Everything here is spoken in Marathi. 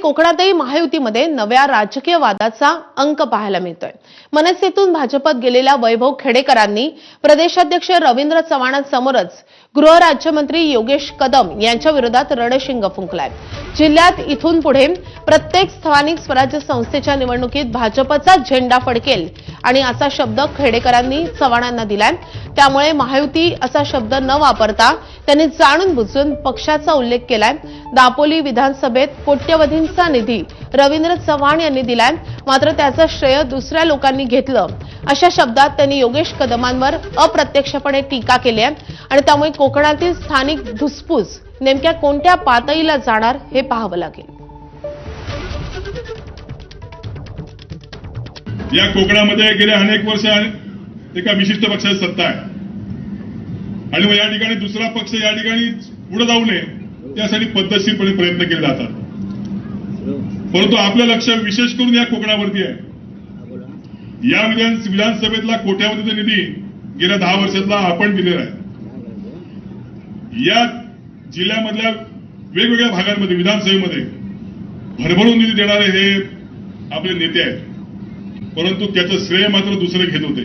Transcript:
कोकणातही महायुतीमध्ये नव्या राजकीय वादाचा अंक पाहायला मिळतोय। मनसेतून भाजपत गेलेल्या वैभव खेडेकरांनी प्रदेशाध्यक्ष रवींद्र चव्हाणांसमोरच गृहराज्यमंत्री योगेश कदम यांच्या विरोधात रणशिंग फुंकलाय। जिल्ह्यात इथून पुढे प्रत्येक स्थानिक स्वराज्य संस्थेच्या निवडणुकीत भाजपचा झेंडा फडकेल आणि असा शब्द खेडेकरांनी चव्हाणांना दिलाय। त्यामुळे महायुती असा शब्द न वापरता त्यांनी जाणून बुजून पक्षाचा उल्लेख केलाय। दापोली विधानसभेत कोट्यवधींचा निधी रवींद्र चव्हाण यांनी दिलाय, मात्र त्याचं श्रेय दुसऱ्या लोकांनी घेतलं अशा शब्दात त्यांनी योगेश कदमांवर अप्रत्यक्षपणे टीका केली आहे आणि त्यामुळे कोकणातील स्थानिक धुसफूस नेमक्या कोणत्या पातळीला जाणार हे पाहावं लागेल। या कोकणामध्ये गेल्या अनेक वर्ष एका विशिष्ट पक्षाची सत्ता आहे आणि मग या ठिकाणी दुसरा पक्ष या ठिकाणी पुढे जाऊ नये त्यासाठी पद्धतशीरपणे प्रयत्न केले जातात। परंतु आपलं लक्ष विशेष करून या कोकणावरती आहे। या विधानसभेतला कोट्यावधीचा निधी गेल्या 10 वर्षातला आपण दिलेला आहे। या जिल्ह्यामधल्या वेगवेगळ्या भागांमध्ये विधानसभेमध्ये भरभरून निधी देणारे हे आपले नेते आहेत, परंतु त्याचं श्रेय मात्र दुसरे घेत होते।